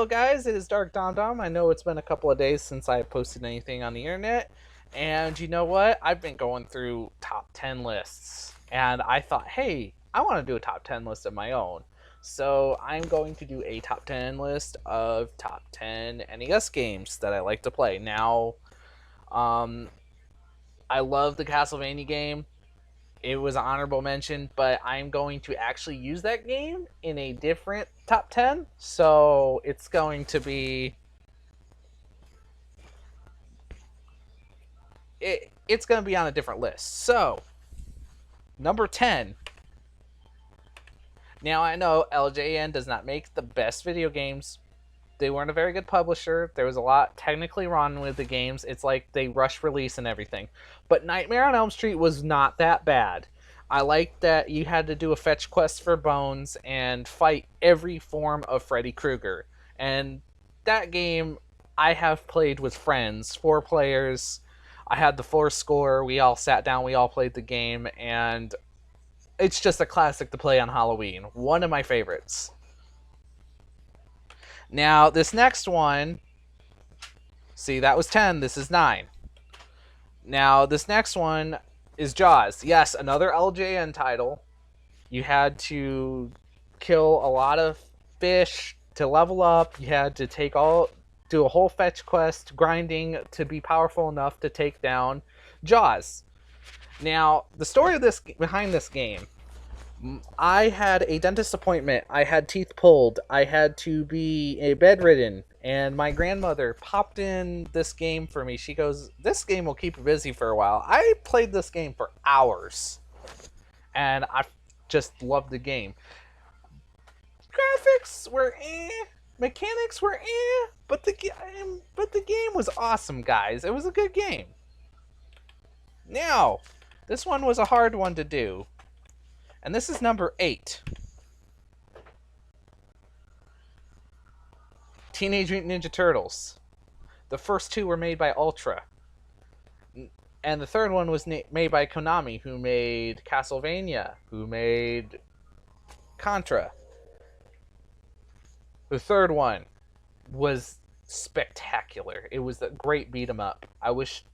Hello guys, it is Dark Dom Dom. I know it's been a couple of days since I posted anything on the internet, and you know what? I've been going through top 10 lists, and I thought, hey, I want to do a top 10 list of my own. So I'm going to do a top 10 list of top 10 NES games that I like to play. Now, um, I love the Castlevania game. It was an honorable mention, but I'm going to actually use that game in a different top 10. So it's going to be it's going to be on a different list. So, number 10. Now I know LJN does not make the best video games. They weren't a very good publisher. There was a lot technically wrong with the games. It's like they rush release and everything. But Nightmare on Elm Street was not that bad. I liked that you had to do a fetch quest for bones and fight every form of Freddy Krueger. And that game I have played with friends, 4 players. I had the 4 score. We all sat down, we all played the game, and it's just a classic to play on Halloween. One of my favorites. Now, this next one, see, that was 10. This is 9. Now, this next one is Jaws. Yes, another LJN title. You had to kill a lot of fish to level up. You had to do a whole fetch quest, grinding to be powerful enough to take down Jaws. Now, the story of behind this game, I had a dentist appointment. I had teeth pulled. I had to be bedridden. And my grandmother popped in this game for me. She goes, this game will keep you busy for a while. I played this game for hours. And I just loved the game. Graphics were mechanics were but the game was awesome, guys. It was a good game. Now, this one was a hard one to do. And this is number 8. Teenage Mutant Ninja Turtles. The first 2 were made by Ultra. And the third one was made by Konami, who made Castlevania, who made Contra. The third one was spectacular. It was a great beat 'em up. I wish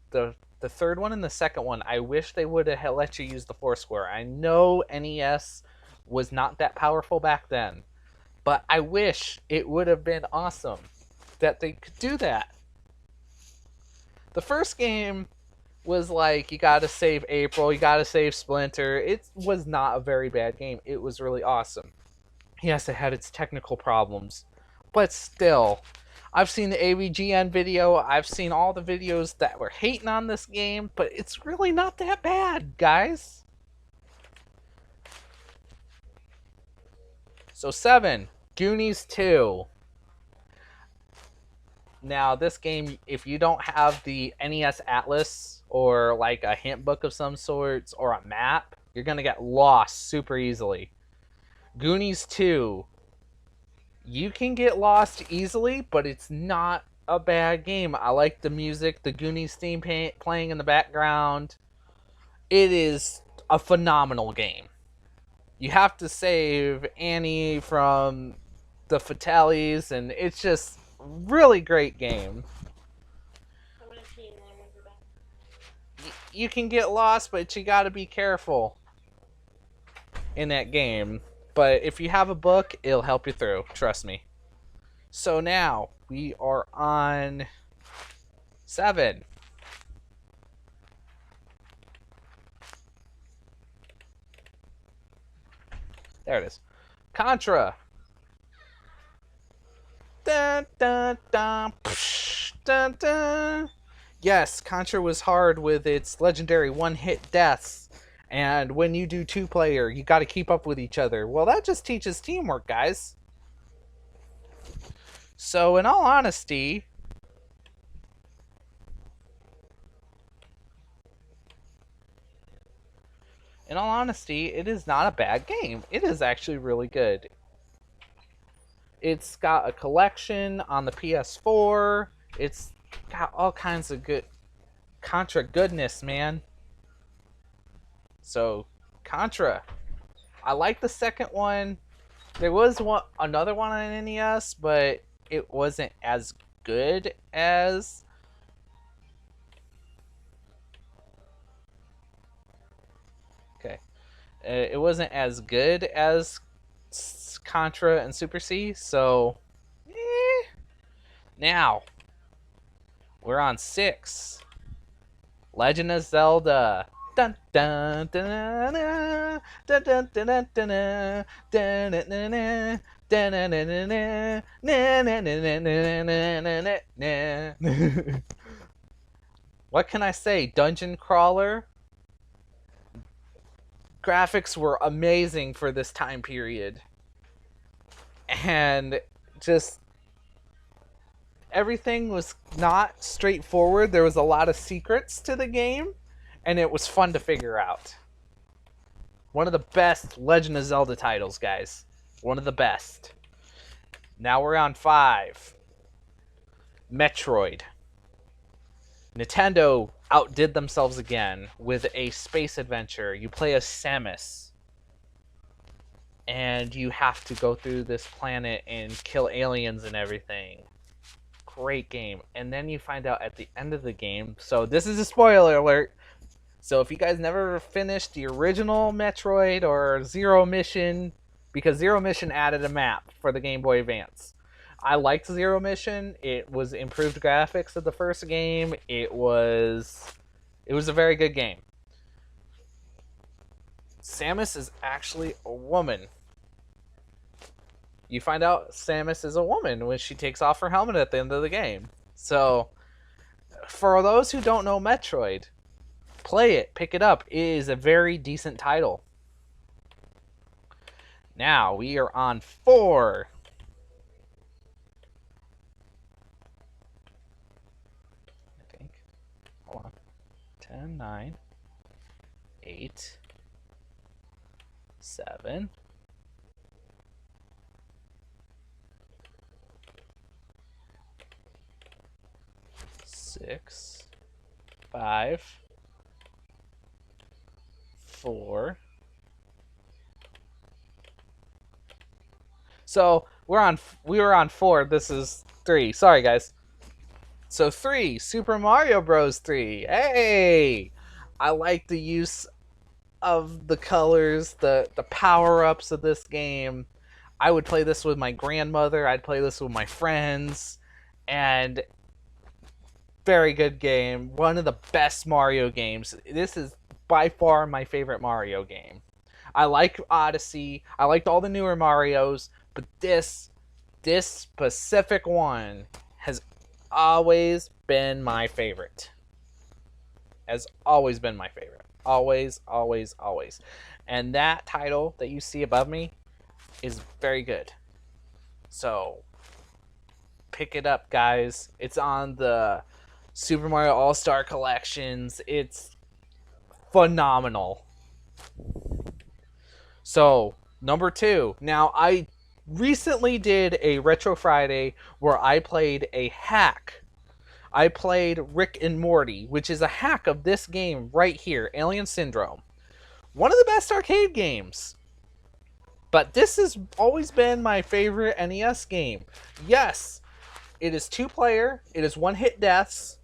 the third one and the second one, I wish they would have let you use the 4 square. I know NES was not that powerful back then, but I wish it would have been awesome that they could do that. The first game was like, you gotta save April, you gotta save Splinter. It was not a very bad game. It was really awesome. Yes, it had its technical problems, but still, I've seen the AVGN video, I've seen all the videos that were hating on this game, but it's really not that bad, guys. So 7, Goonies 2. Now, this game, if you don't have the NES Atlas or like a hint book of some sorts or a map, you're going to get lost super easily. Goonies 2. You can get lost easily, but it's not a bad game. I like the music, the Goonies theme playing in the background. It is a phenomenal game. You have to save Annie from the fatalities, and it's just really great game. You can get lost, but you gotta be careful in that game. But if you have a book, it'll help you through. Trust me. So now, we are on 7. There it is. Contra. Dun, dun, dun, psh, dun, dun. Yes, Contra was hard with its legendary one-hit deaths. And when you do 2-player, you got to keep up with each other. Well, that just teaches teamwork, guys. So, in all honesty, it is not a bad game. It is actually really good. It's got a collection on the PS4. It's got all kinds of good Contra goodness, man. So, Contra. I like the second one. There was another one on NES, but it wasn't as good as. Okay, it wasn't as good as Contra and Super C. So, now we're on 6. Legend of Zelda. Dun dun dun dun dun dun dun dun dun dun. What can I say? Dungeon crawler. Graphics were amazing for this time period. And just everything was not straightforward. There was a lot of secrets to the game, and it was fun to figure out. One of the best Legend of Zelda titles, guys. One of the best. Now we're on 5. Metroid. Nintendo outdid themselves again with a space adventure. You play as Samus, and you have to go through this planet and kill aliens and everything. Great game. And then you find out at the end of the game, so this is a spoiler alert, so if you guys never finished the original Metroid or Zero Mission, because Zero Mission added a map for the Game Boy Advance. I liked Zero Mission. It was improved graphics of the first game. It was a very good game. Samus is actually a woman. You find out Samus is a woman when she takes off her helmet at the end of the game. So, for those who don't know Metroid, play it, pick it up. It is a very decent title. Now, we are on 4. I think. Hold on. 10, 9, 8, 7, 6, 5, 4. So we were on 4. This is 3. Sorry, guys. So 3, Super Mario Bros. 3. Hey, I like the use of the colors, the power-ups of this game. I would play this with my grandmother. I'd play this with my friends, and very good game. One of the best Mario games. This is by far my favorite Mario game. I like Odyssey. I liked all the newer Marios, but this specific one has always been my favorite. Has always been my favorite. Always, always, always. And that title that you see above me is very good. So, pick it up, guys. It's on the Super Mario All-Star Collections. It's phenomenal. So, number 2. Now, I recently did a Retro Friday where I played a hack. I played Rick and Morty, which is a hack of this game right here, Alien Syndrome. One of the best arcade games. But this has always been my favorite NES game. Yes, it is 2-player. It is one-hit deaths.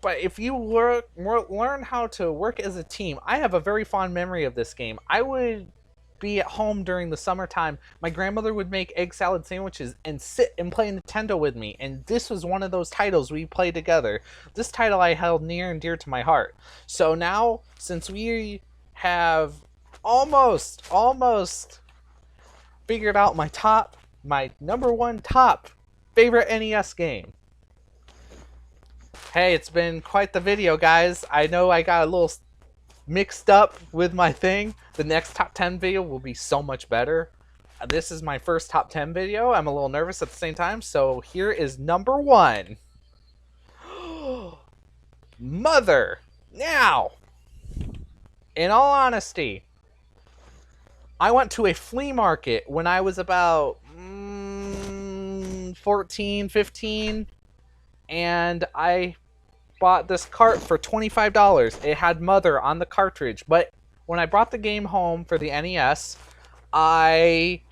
But if you learn how to work as a team, I have a very fond memory of this game. I would be at home during the summertime. My grandmother would make egg salad sandwiches and sit and play Nintendo with me. And this was one of those titles we played together. This title I held near and dear to my heart. So now, since we have almost figured out my number 1 top favorite NES game. Hey, it's been quite the video, guys. I know I got a little mixed up with my thing. The next top 10 video will be so much better. This is my first top 10 video. I'm a little nervous at the same time. So here is number 1. Mother. Now, in all honesty, I went to a flea market when I was about 14, 15. And I bought this cart for $25. It had Mother on the cartridge. But when I brought the game home for the NES, I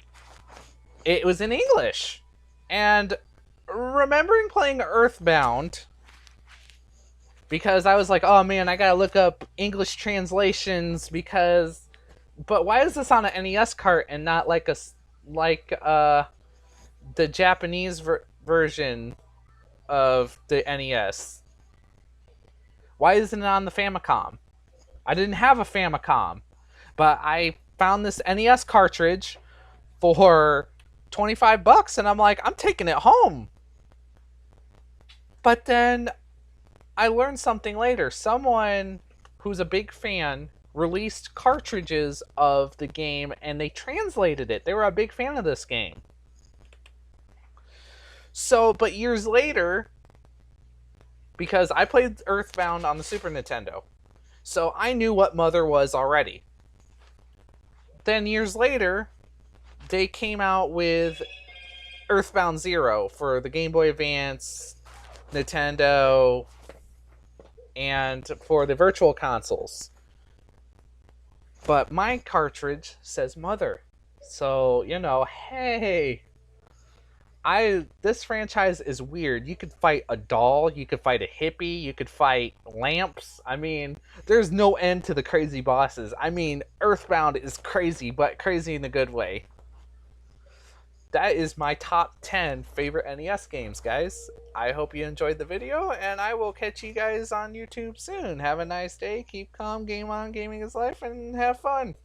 it was in English. And remembering playing Earthbound, because I was like, oh man, I gotta look up English translations because, but why is this on an NES cart and not like the Japanese version of the NES? Why isn't it on the Famicom? I didn't have a Famicom, but I found this NES cartridge for $25 and I'm like, I'm taking it home. But then I learned something later. Someone who's a big fan released cartridges of the game and they translated it. They were a big fan of this game. So, but years later, because I played Earthbound on the Super Nintendo, so I knew what Mother was already. Then years later, they came out with Earthbound Zero for the Game Boy Advance, Nintendo, and for the virtual consoles. But my cartridge says Mother. So, you know, hey, this franchise is weird. You could fight a doll, you could fight a hippie, you could fight lamps. I mean, there's no end to the crazy bosses. I mean, Earthbound is crazy, but crazy in a good way. That is my top 10 favorite NES games, guys. I hope you enjoyed the video, and I will catch you guys on YouTube soon. Have a nice day, keep calm, game on, gaming is life, and have fun.